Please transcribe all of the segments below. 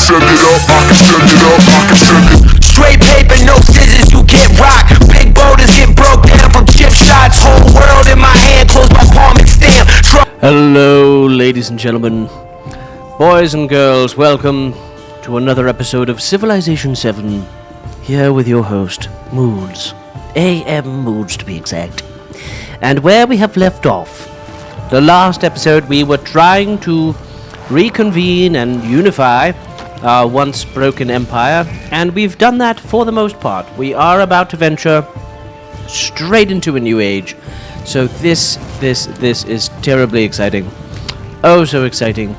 send it up, I can send it up, I can send it. Straight paper, no scissors, you get rocked. Big boulders get broke down from chip shots. Whole world in my hand, close my palm and stamp. Hello, ladies and gentlemen, boys and girls, welcome to another episode of Civilization 7, here with your host, Moods. AM Moods, to be exact. And where we have left off, the last episode we were trying to reconvene and unify our once broken empire, and we've done that for the most part. We are about to venture straight into a new age. So this is terribly exciting. Oh, so exciting.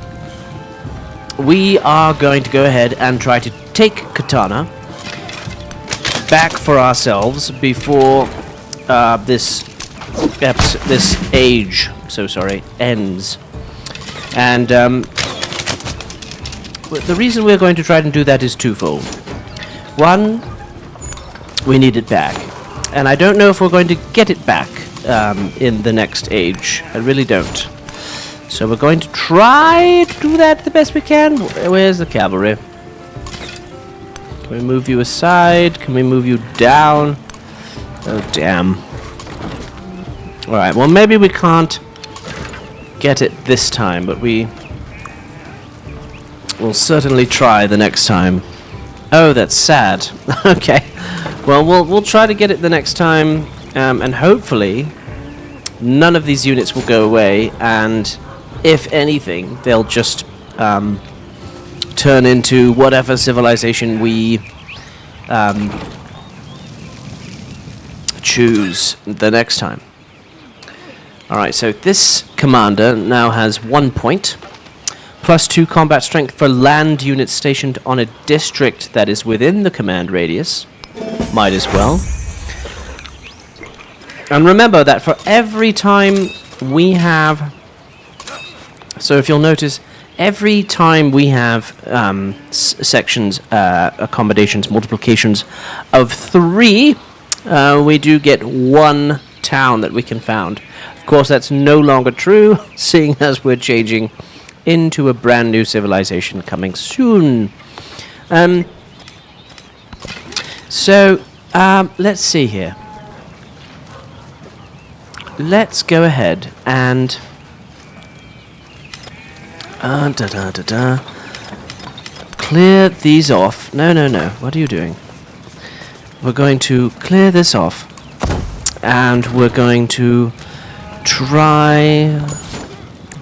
We are going to go ahead and try to take Katana back for ourselves before this age, ends. And the reason we're going to try and do that is twofold. One, we need it back. And I don't know if we're going to get it back in the next age. I really don't. So we're going to try to do that the best we can. Where's the cavalry? Can we move you aside? Can we move you down? Oh, damn. Alright, well maybe we can't get it this time, but we'll certainly try the next time. Oh, that's sad. Okay. Well, we'll try to get it the next time, and hopefully none of these units will go away, and if anything, they'll just turn into whatever civilization we choose the next time. Alright, so this commander now has 1 point, plus 2 combat strength for land units stationed on a district that is within the command radius. Might as well. And remember that for every time we have... So if you'll notice, every time we have sections, accommodations, multiplications of 3, we do get 1 town that we can found. Of course, that's no longer true, seeing as we're changing into a brand new civilization coming soon. Let's see here. Let's go ahead and clear these off. No. What are you doing? We're going to clear this off, and we're going to try.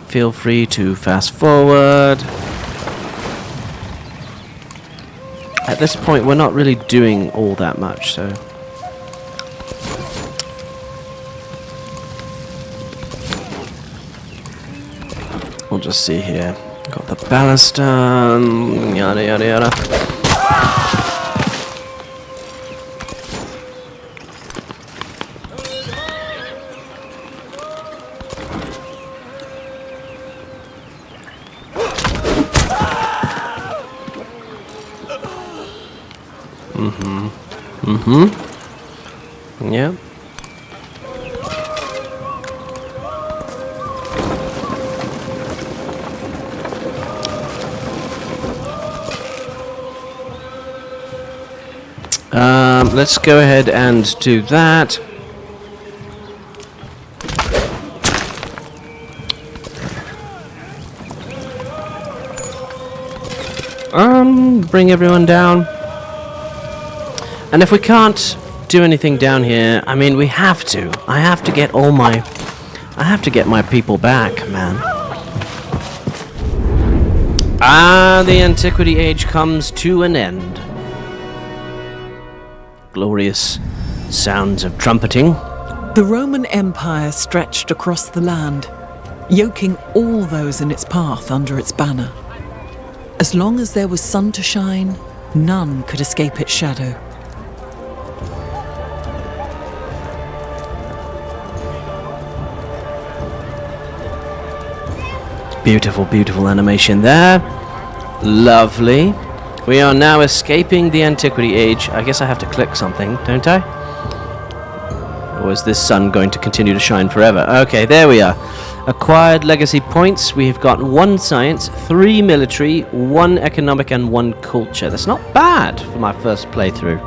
Feel free to fast forward. At this point, we're not really doing all that much, so... We'll just see here. Got the ballista, yada yada yada. Yeah. Let's go ahead and do that. Bring everyone down. And if we can't do anything down here, I mean, we have to. I have to get my people back, man. The Antiquity Age comes to an end. Glorious sounds of trumpeting. The Roman Empire stretched across the land, yoking all those in its path under its banner. As long as there was sun to shine, none could escape its shadow. Beautiful, beautiful animation there. Lovely. We are now escaping the Antiquity Age. I guess I have to click something, don't I? Or is this sun going to continue to shine forever? Okay, there we are. Acquired legacy points. We've got 1 science, 3 military, 1 economic, and 1 culture. That's not bad for my first playthrough,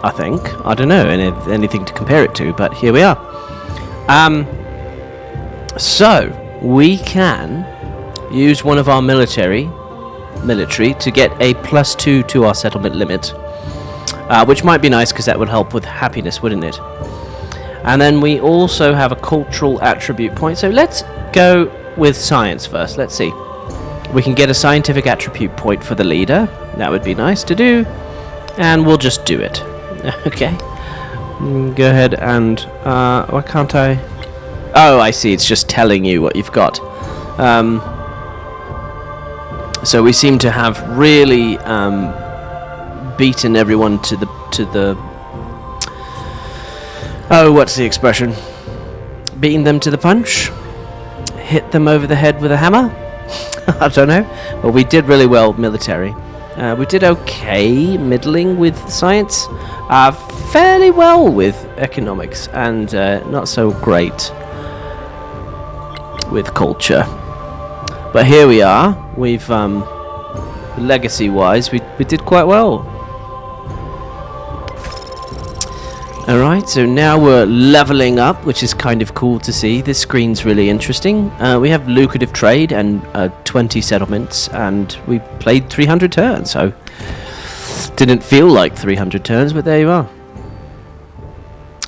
I think. I don't know anything to compare it to, but here we are. So we can use one of our military to get a +2 to our settlement limit, which might be nice because that would help with happiness, wouldn't it? And then we also have a cultural attribute point. So let's go with science first. Let's see. We can get a scientific attribute point for the leader. That would be nice to do. And we'll just do it. Okay. Go ahead and... why can't I... Oh, I see. It's just telling you what you've got. So we seem to have really beaten everyone to the... Oh, what's the expression? Beating them to the punch? Hit them over the head with a hammer? I don't know. But we did really well military. We did okay middling with science. Fairly well with economics. And not so great with culture. But here we are. We've, legacy-wise, we did quite well. Alright, so now we're leveling up, which is kind of cool to see. This screen's really interesting. We have lucrative trade and 20 settlements, and we played 300 turns, so didn't feel like 300 turns, but there you are.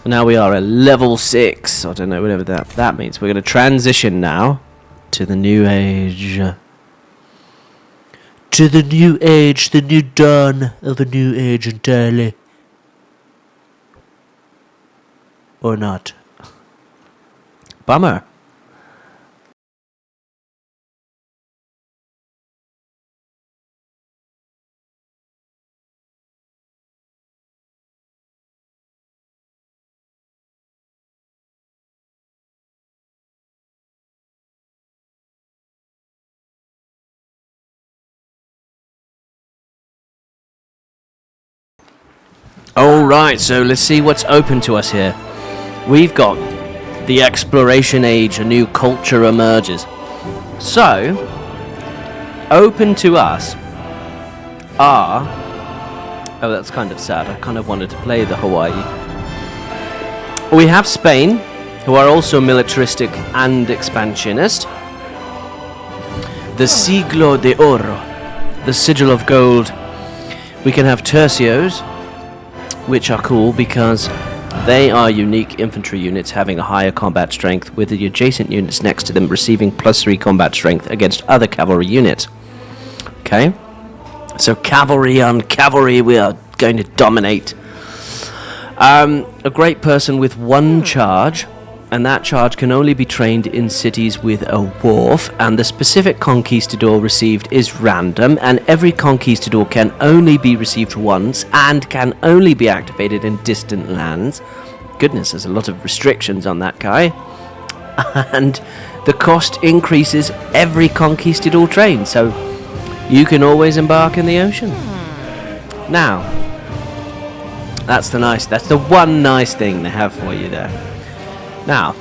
Now we are at level 6. I don't know, whatever that means. We're going to transition now to the new age. To the new age, the new dawn of a new age entirely. Or not. Bummer. Alright, so let's see what's open to us here. We've got the exploration age, a new culture emerges. So, open to us are... Oh, that's kind of sad. I kind of wanted to play the Hawaii. We have Spain, who are also militaristic and expansionist. The Siglo de Oro, the Sigil of Gold. We can have Tercios, which are cool because they are unique infantry units having a higher combat strength, with the adjacent units next to them receiving +3 combat strength against other cavalry units. Okay? So cavalry on cavalry, we are going to dominate. A great person with 1 charge, and that charge can only be trained in cities with a wharf, and the specific conquistador received is random, and every conquistador can only be received once, and can only be activated in distant lands. Goodness, there's a lot of restrictions on that guy. And the cost increases every conquistador train, so you can always embark in the ocean. Now, that's the one nice thing they have for you there. Now,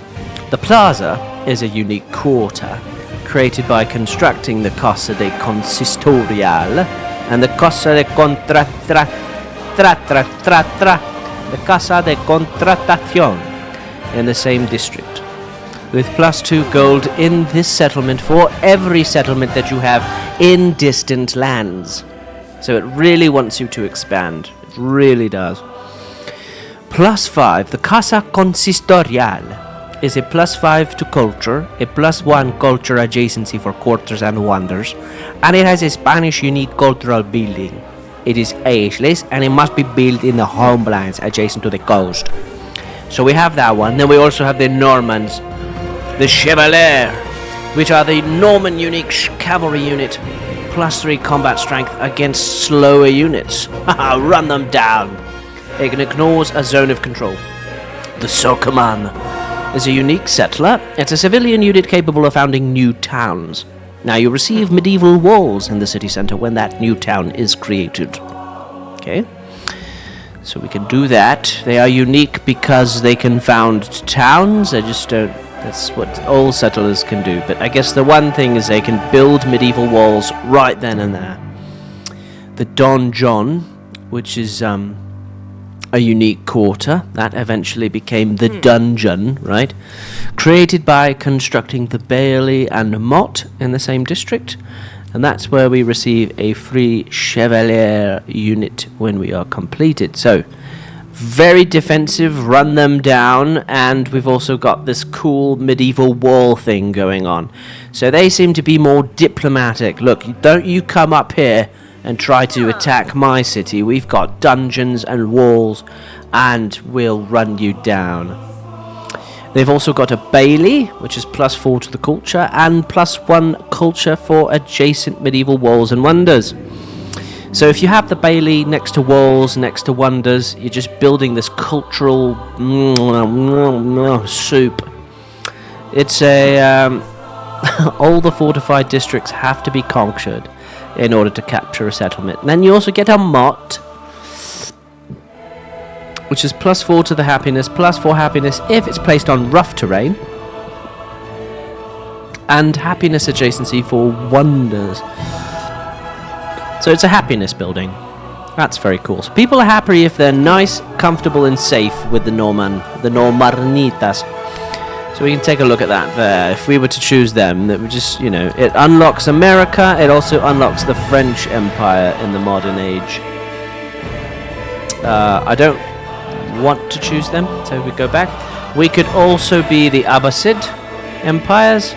the plaza is a unique quarter created by constructing the Casa de Consistorial and the Casa de the Casa de Contratación in the same district, with +2 gold in this settlement for every settlement that you have in distant lands. So it really wants you to expand. It really does. +5, the Casa Consistorial is a +5 to culture, a +1 culture adjacency for quarters and wonders, and it has a Spanish unique cultural building. It is ageless, and it must be built in the homelands adjacent to the coast. So we have that one. Then we also have the Normans, the Chevalier, which are the Norman unique cavalry unit, +3 combat strength against slower units. Run them down. It ignores a zone of control. The Sokoman is a unique settler. It's a civilian unit capable of founding new towns. Now you receive medieval walls in the city center when that new town is created. Okay, so we can do that. They are unique because they can found towns. I just don't That's what all settlers can do. But I guess the one thing is they can build medieval walls right then and there. The donjon, which is a unique quarter, that eventually became the dungeon, right? Created by constructing the bailey and motte in the same district. And that's where we receive a free chevalier unit when we are completed. So, very defensive, run them down, and we've also got this cool medieval wall thing going on. So they seem to be more diplomatic. Look, don't you come up here and try to attack my city. We've got dungeons and walls, and we'll run you down. They've also got a bailey, which is +4 to the culture, and +1 culture for adjacent medieval walls and wonders. So if you have the bailey next to walls, next to wonders, you're just building this cultural soup. It's all the fortified districts have to be conquered in order to capture a settlement. And then you also get a motte, which is +4 to the happiness, +4 happiness if it's placed on rough terrain, and happiness adjacency for wonders. So it's a happiness building. That's very cool. So people are happy if they're nice, comfortable, and safe with the Normannitas. So we can take a look at that there. If we were to choose them, that would just, it unlocks America. It also unlocks the French Empire in the modern age. I don't want to choose them, so we go back. We could also be the Abbasid empires.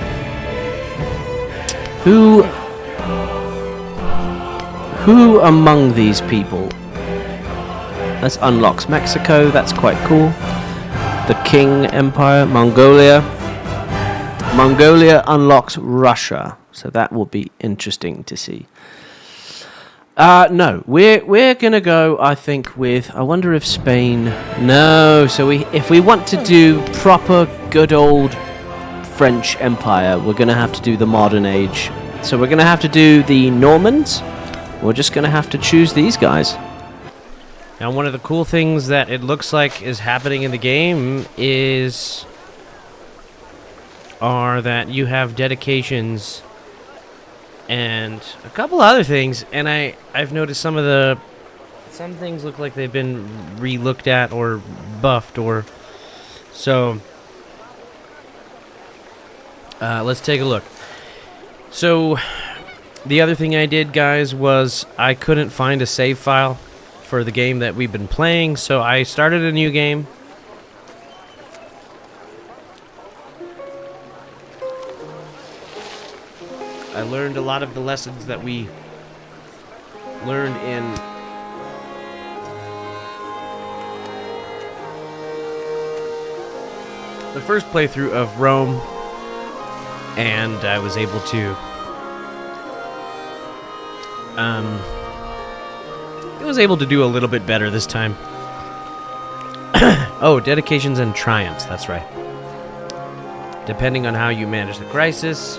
Who among these people? This unlocks Mexico, that's quite cool. The Qing Empire, Mongolia. Mongolia unlocks Russia, so that will be interesting to see. No, we're gonna go, I think, with, I wonder if Spain, no, so if we want to do proper good old French Empire, we're gonna have to do the modern age. So we're gonna have to do the Normans. We're just going to have to choose these guys. Now, one of the cool things that it looks like is happening in the game are that you have dedications and a couple other things. And I've noticed some things look like they've been re-looked at or buffed or so. Let's take a look. So the other thing I did, guys, was I couldn't find a save file for the game that we've been playing, so I started a new game. I learned a lot of the lessons that we learned in the first playthrough of Rome, and I was able to do a little bit better this time. Oh, dedications and triumphs, that's right. Depending on how you manage the crisis,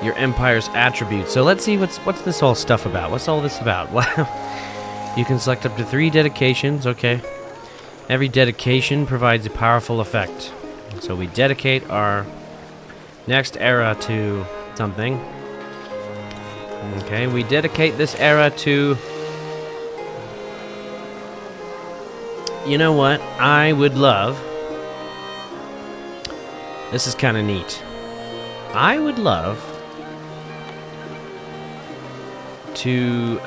your empire's attributes. So let's see what's this all stuff about. What's all this about? Well, you can select up to 3 dedications, okay. Every dedication provides a powerful effect. So we dedicate our next era to something. Okay, we dedicate this era to... You know what? I would love... This is kind of neat. I would love to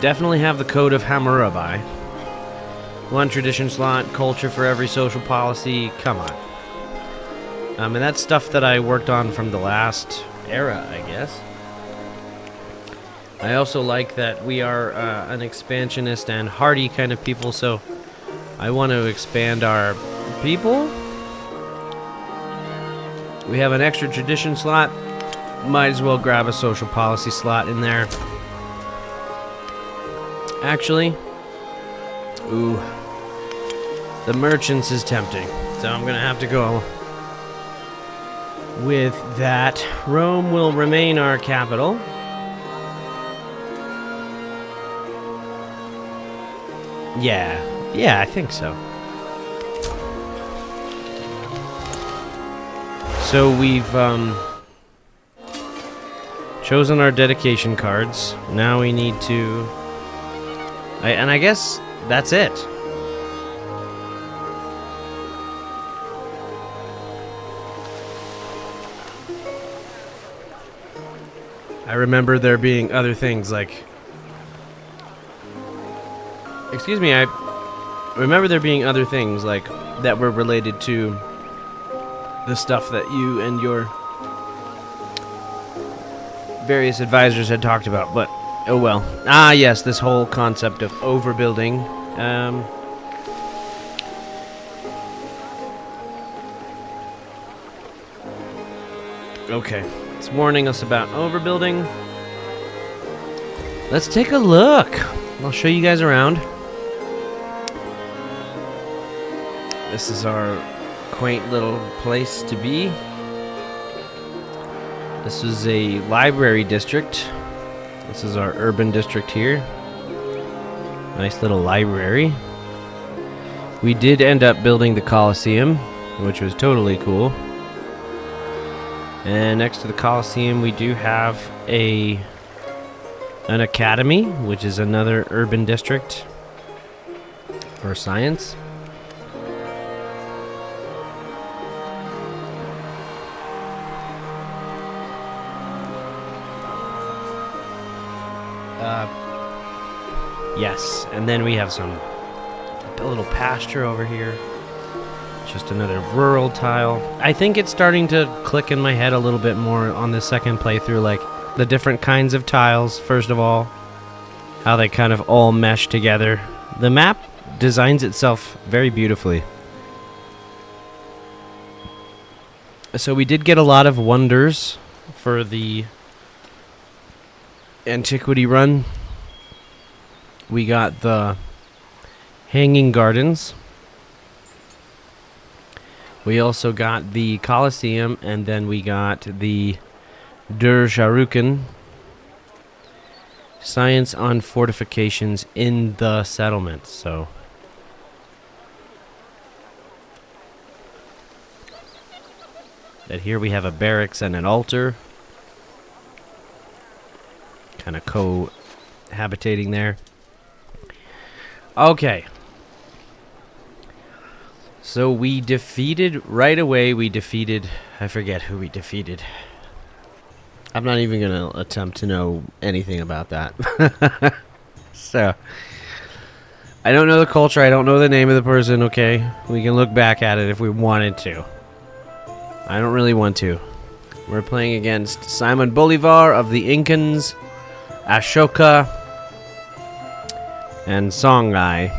definitely have the Code of Hammurabi. 1 tradition slot, culture for every social policy. Come on. And that's stuff that I worked on from the last era, I guess. I also like that we are an expansionist and hardy kind of people, so I want to expand our people. We have an extra tradition slot. Might as well grab a social policy slot in there. Actually, ooh, the merchants is tempting, so I'm gonna have to go with that. Rome will remain our capital. Yeah, I think so. So we've chosen our dedication cards. Now we need to... and I guess that's it. I remember there being other things like... Excuse me, I remember there being other things like that were related to the stuff that you and your various advisors had talked about, but oh well. Ah, yes, this whole concept of overbuilding. Okay, it's warning us about overbuilding. Let's take a look. I'll show you guys around. This is our quaint little place to be. This is a library district. This is our urban district here. Nice little library. We did end up building the Colosseum, which was totally cool. And next to the Colosseum, we do have an academy, which is another urban district for science. Yes, and then we have a little pasture over here. Just another rural tile. I think it's starting to click in my head a little bit more on the second playthrough, like the different kinds of tiles, first of all, how they kind of all mesh together. The map designs itself very beautifully. So we did get a lot of wonders for the Antiquity run. We got the Hanging Gardens. We also got the Colosseum, and then we got the Der Jaruken. Science on fortifications in the settlement. So that here we have a barracks and an altar. Kind of cohabitating there. Okay. So we defeated, right away we defeated, I forget who we defeated. I'm not even going to attempt to know anything about that. So, I don't know the culture, I don't know the name of the person, okay? We can look back at it if we wanted to. I don't really want to. We're playing against Simon Bolivar of the Incans, Ashoka, and Songhai.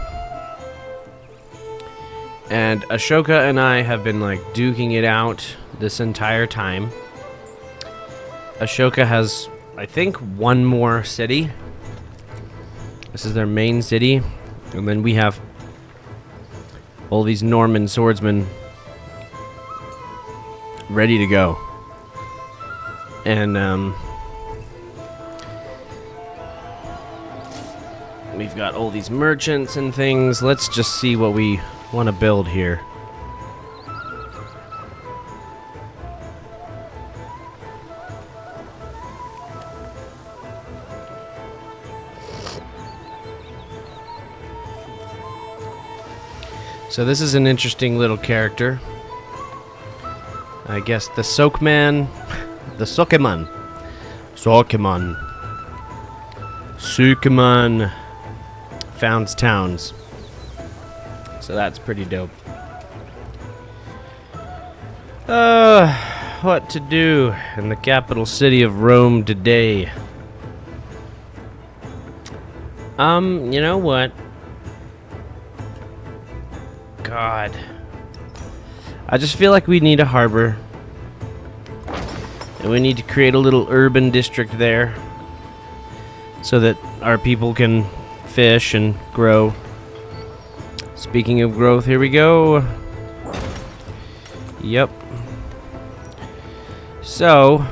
And Ashoka and I have been like duking it out this entire time. Ashoka has, I think, one more city. This is their main city. And then we have all these Norman swordsmen ready to go. And we've got all these merchants and things. Let's just see what we want to build here. So this is an interesting little character. I guess the Sokeman. The Sokeman. Sokeman. Sokeman founds towns. So that's pretty dope. What to do in the capital city of Rome today? You know what? God. I just feel like we need a harbor. And we need to create a little urban district there. So that our people can fish and grow. Speaking of growth, here we go. Yep. So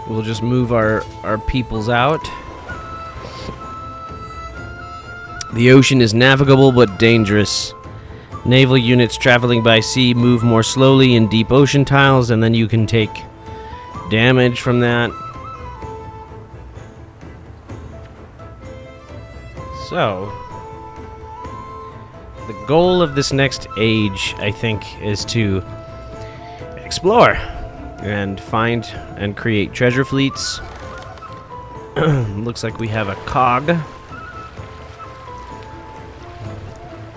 we'll just move our peoples out. The ocean is navigable but dangerous. Naval units traveling by sea move more slowly in deep ocean tiles, and then you can take damage from that. So, the goal of this next age, I think, is to explore and find and create treasure fleets. Looks like we have a cog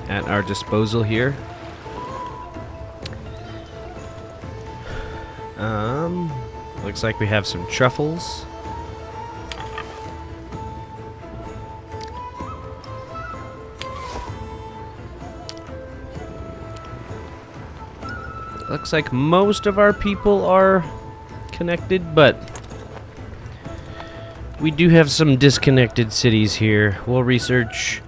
at our disposal here. Looks like we have some truffles. Looks like most of our people are connected, but we do have some disconnected cities here. We'll research.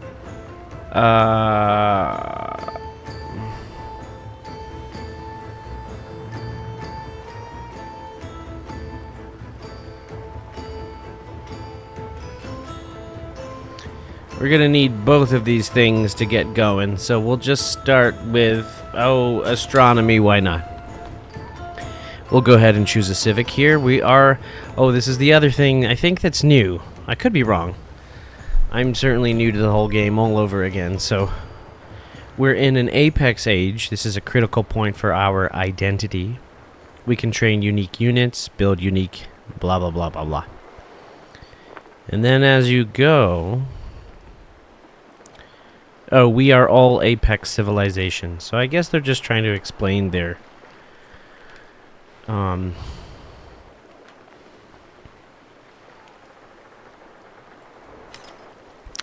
We're gonna need both of these things to get going, so we'll just start with, astronomy, why not? We'll go ahead and choose a civic here. This is the other thing I think that's new. I could be wrong. I'm certainly new to the whole game all over again, so we're in an apex age. This is a critical point for our identity. We can train unique units, build unique blah blah blah blah blah. And then as you go... Oh, we are all apex civilizations. So I guess they're just trying to explain their... And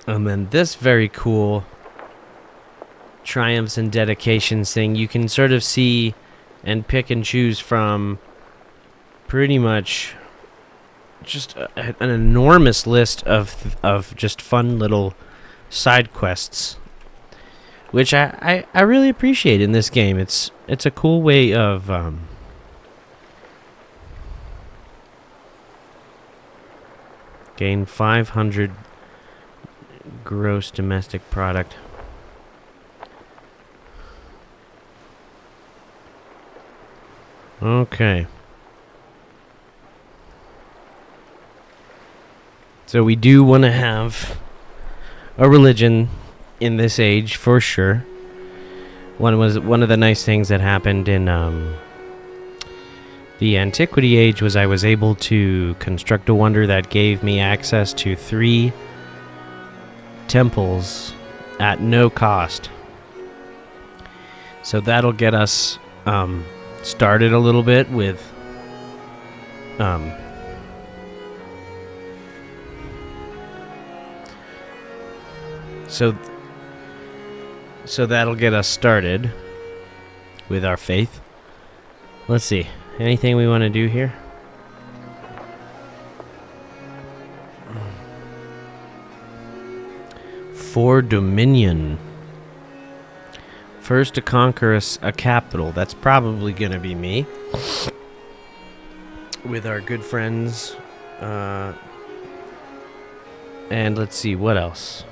then this very cool triumphs and dedications thing, you can sort of see and pick and choose from pretty much just an enormous list of just fun little side quests, which I really appreciate in this game. It's a cool way of gain 500 gross domestic product. Okay. So we do want to have a religion in this age for sure. One of the nice things that happened in the Antiquity Age was I was able to construct a wonder that gave me access to 3 temples at no cost. So that'll get us started a little bit with So that'll get us started with our faith. Let's see. Anything we want to do here? For Dominion. First to conquer a capital. That's probably going to be me. With our good friends. And let's see, what else?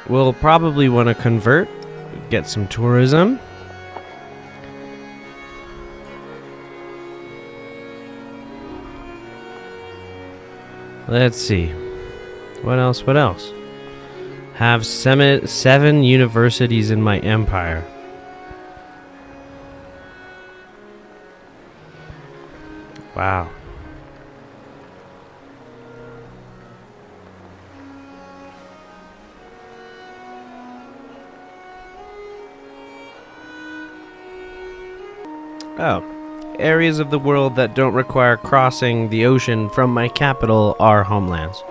We'll probably want to convert, get some tourism. Let's see. What else? Have 7 universities in my empire. Wow. Oh. Areas of the world that don't require crossing the ocean from my capital are homelands.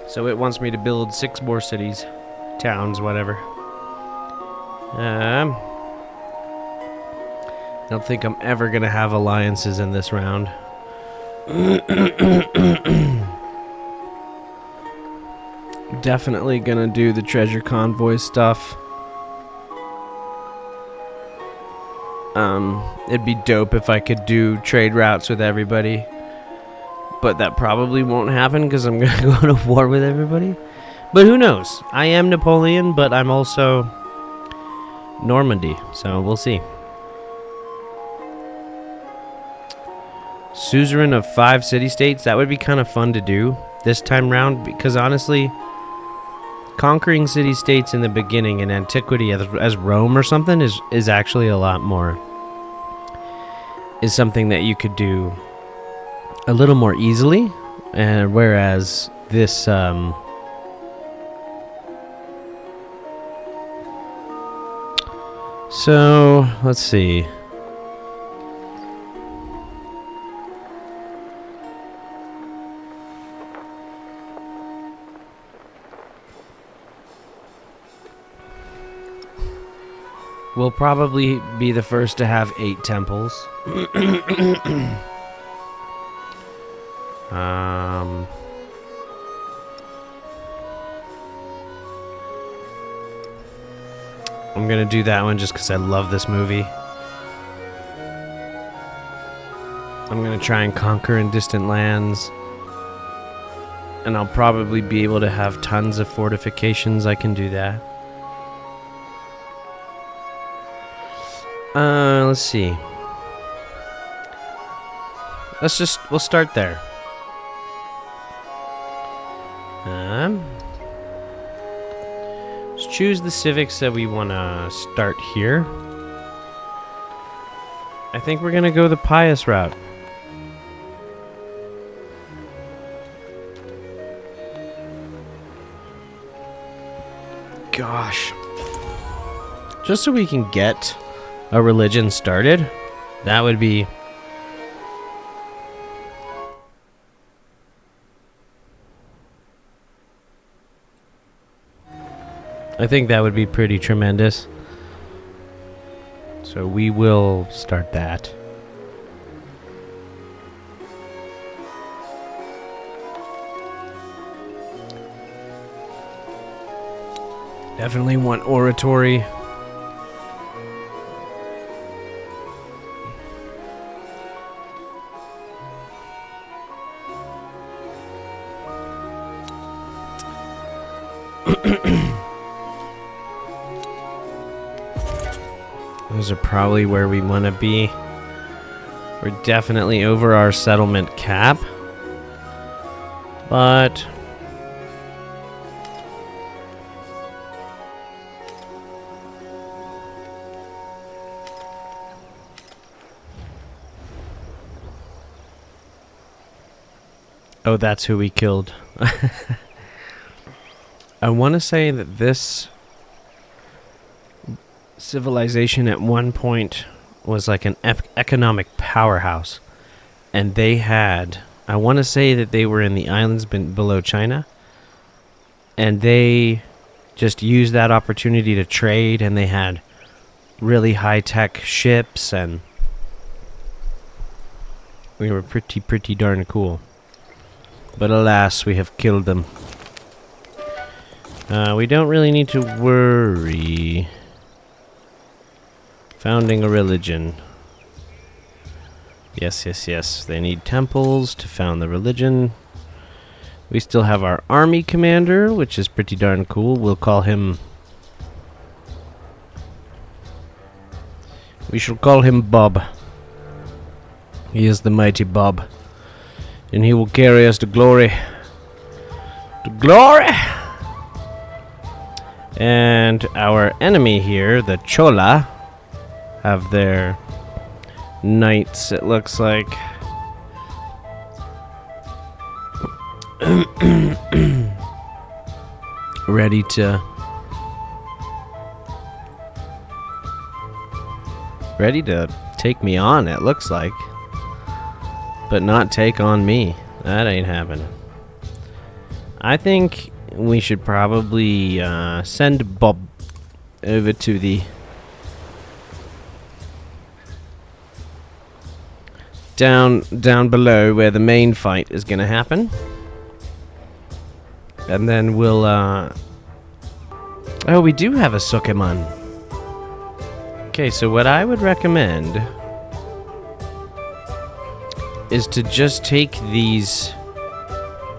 So it wants me to build 6 more cities, towns, whatever. I don't think I'm ever gonna have alliances in this round. Definitely gonna do the treasure convoy stuff. It'd be dope if I could do trade routes with everybody. But that probably won't happen because I'm going to go to war with everybody. But who knows? I am Napoleon, but I'm also Normandy. So we'll see. Suzerain of 5 city-states. That would be kind of fun to do this time round. Because honestly, conquering city-states in the beginning in antiquity as Rome or something is actually a lot more. Is something that you could do a little more easily, and whereas this so let's see. We'll probably be the first to have 8 temples. I'm gonna do that one just because I love this movie. I'm gonna try and conquer in distant lands. And I'll probably be able to have tons of fortifications. I can do that. Let's see. We'll start there. Let's choose the civics that we want to start here. I think we're going to go the pious route. Gosh. Just so we can get a religion started, that would be... I think that would be pretty tremendous. So we will start that. Definitely want oratory. Those are probably where we want to be. We're definitely over our settlement cap. But... oh, that's who we killed. I want to say that this civilization at one point was like an economic powerhouse. And they had... I want to say that they were in the islands below China. And they just used that opportunity to trade. And they had really high-tech ships. And we were pretty darn cool. But alas, we have killed them. We don't really need to worry. Founding a religion. Yes. They need temples to found the religion. We still have our army commander, which is pretty darn cool. We'll call him... we shall call him Bob. He is the mighty Bob. And he will carry us to glory. To glory! And our enemy here, the Chola, have their knights, it looks like. Ready to take me on, it looks like. But not take on me. That ain't happening. I think we should probably send Bob over to the... down below where the main fight is going to happen. And then we'll... oh, we do have a Sukeman. Okay, so what I would recommend is to just take these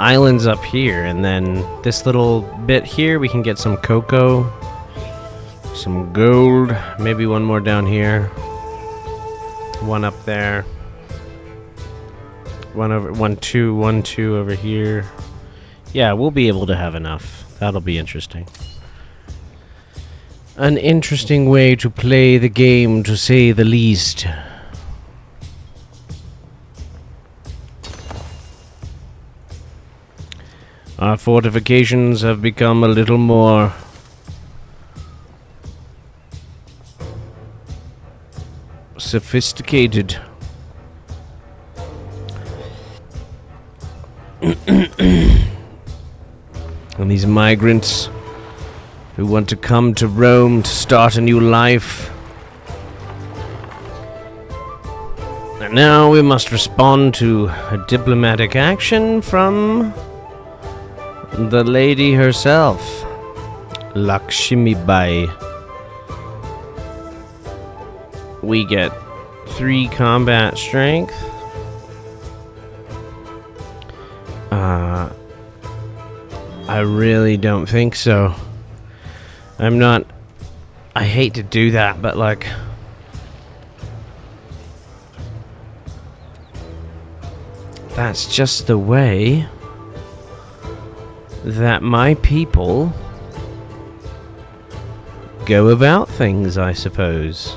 islands up here, and then this little bit here, we can get some cocoa, some gold, maybe one more down here, one up there, one, two over here. Yeah, we'll be able to have enough. That'll be interesting. An interesting way to play the game, to say the least. Our fortifications have become a little more sophisticated. And these migrants who want to come to Rome to start a new life. And now we must respond to a diplomatic action from the lady herself, Lakshmi Bai. We get 3 combat strength. I really don't think so. I hate to do that, but like, that's just the way that my people go about things, I suppose.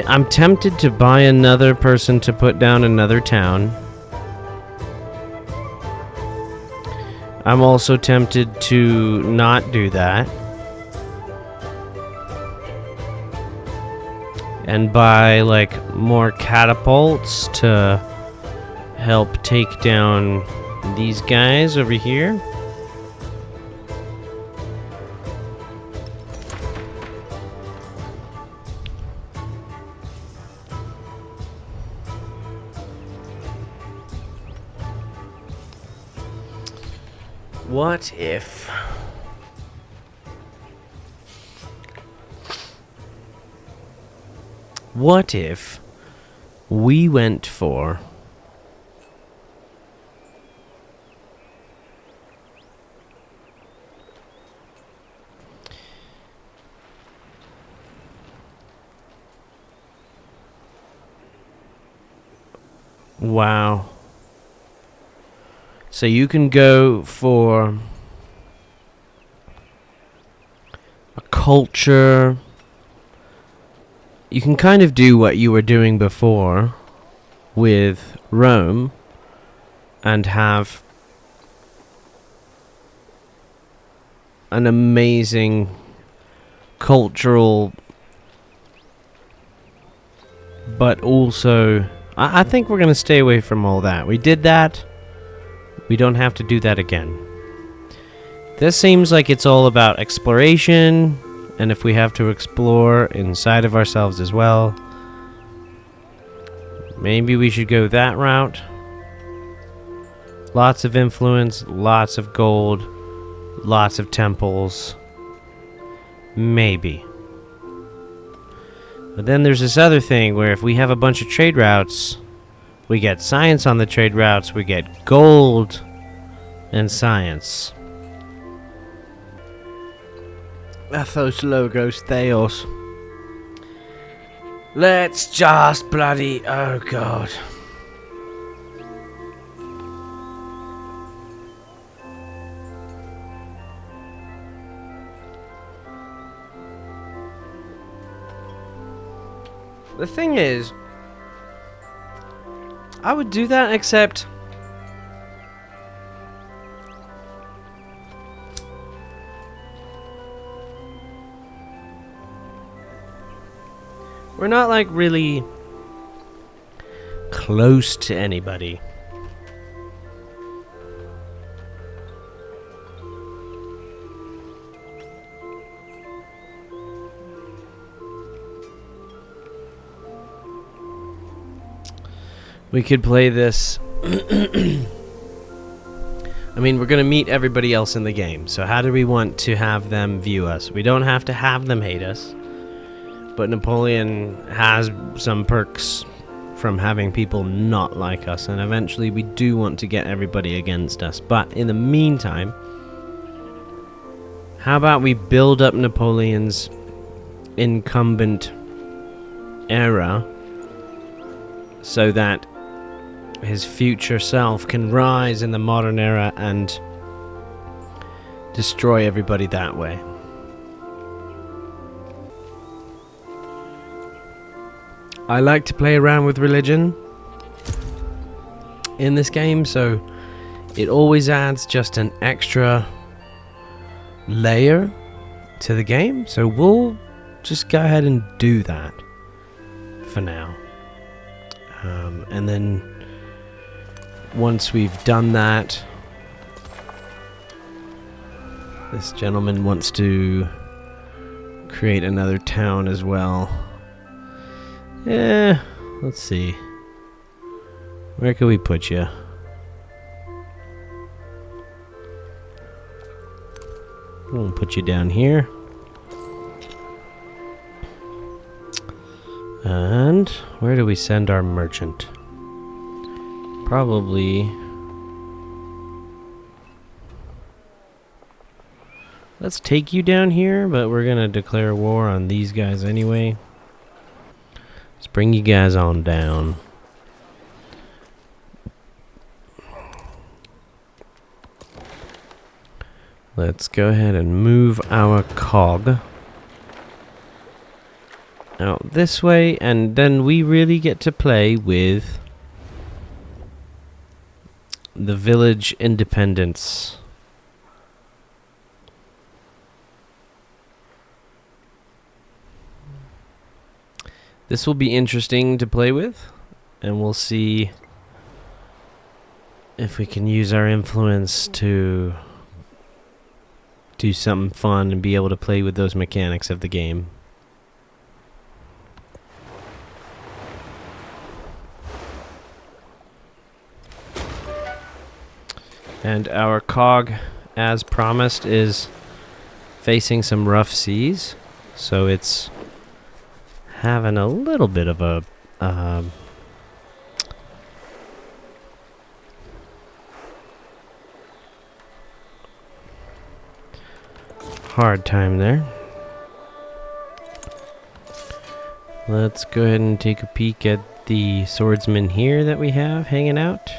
I'm tempted to buy another person to put down another town. I'm also tempted to not do that and buy like more catapults to help take down these guys over here. What if we went for wow. So you can go for a culture. You can kind of do what you were doing before with Rome and have an amazing cultural, but also I think we're going to stay away from all that. We did that. We don't have to do that again. This seems like it's all about exploration, and if we have to explore inside of ourselves as well, maybe we should go that route. Lots of influence, lots of gold, lots of temples. Maybe. But then there's this other thing where if we have a bunch of trade routes, we get science on the trade routes, we get gold and science. Athos Logos Theos. Let's just bloody... oh god. The thing is, I would do that, except we're not like really close to anybody. We could play this I mean, we're going to meet everybody else in the game, so how do we want to have them view us? We don't have to have them hate us, but Napoleon has some perks from having people not like us, and eventually we do want to get everybody against us. But in the meantime, how about we build up Napoleon's incumbent era so that his future self can rise in the modern era and destroy everybody that way. I like to play around with religion in this game, so it always adds just an extra layer to the game, so we'll just go ahead and do that for now. And then once we've done that, this gentleman wants to create another town as well. Yeah, let's see. Where can we put you? We'll put you down here. And where do we send our merchant? Probably... let's take you down here, but we're gonna declare war on these guys anyway. Let's bring you guys on down. Let's go ahead and move our cog out this way, and then we really get to play with the village independence. This will be interesting to play with, and we'll see if we can use our influence to do something fun and be able to play with those mechanics of the game. And our cog, as promised, is facing some rough seas, so it's having a little bit of a hard time there. Let's go ahead and take a peek at the swordsman here that we have hanging out.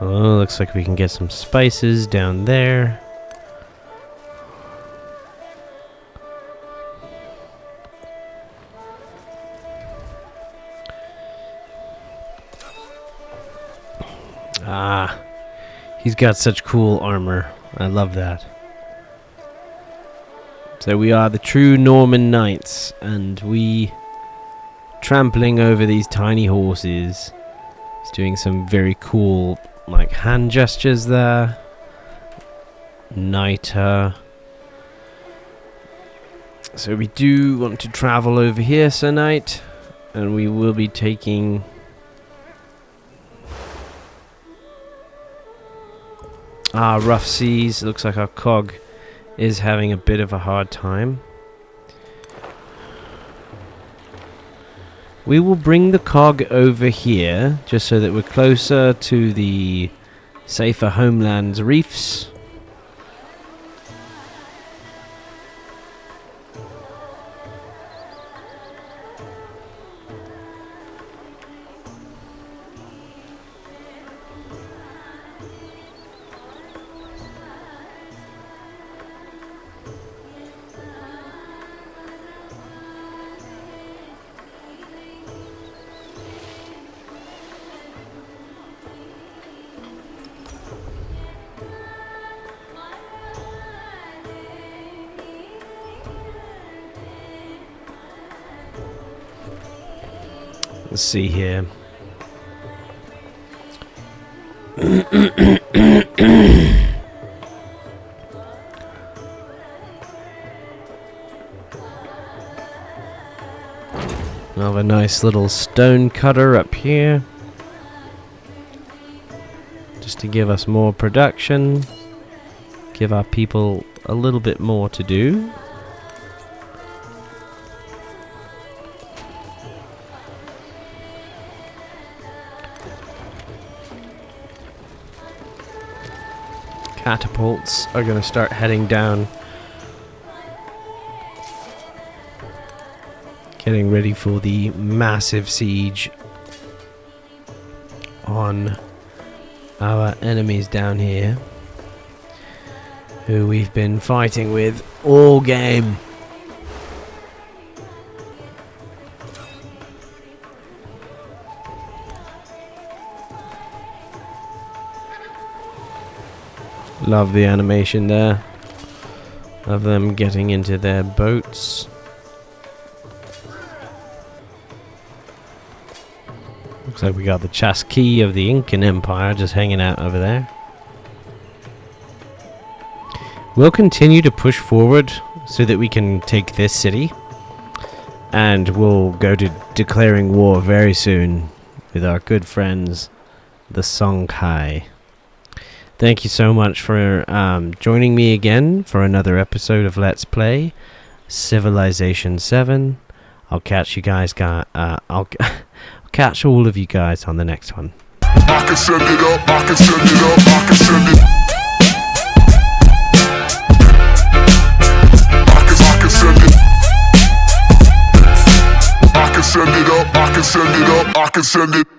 Oh, looks like we can get some spices down there. Ah, he's got such cool armor. I love that. So we are the true Norman knights, and we trampling over these tiny horses. He's doing some very cool, like, hand gestures there. Knight. So we do want to travel over here, Sir Knight, and we will be taking rough seas. It looks like our cog is having a bit of a hard time. We will bring the cog over here, just so that we're closer to the safer homelands reefs. Let's see here. We'll have a nice little stone cutter up here to just to give us more production, give our people a little bit more to do. Catapults are going to start heading down, getting ready for the massive siege on our enemies down here, who we've been fighting with all game. Love the animation there of them getting into their boats. Looks like we got the Chasqui of the Incan Empire just hanging out over there. We'll continue to push forward so that we can take this city, and we'll go to declaring war very soon with our good friends, the Songhai. Thank you so much for joining me again for another episode of Let's Play Civilization 7. I'll catch you guys. I'll catch all of you guys on the next one. I can send it up, I can send it up, I can send it. I can send it. I can send it up, I can send it up, I can send it.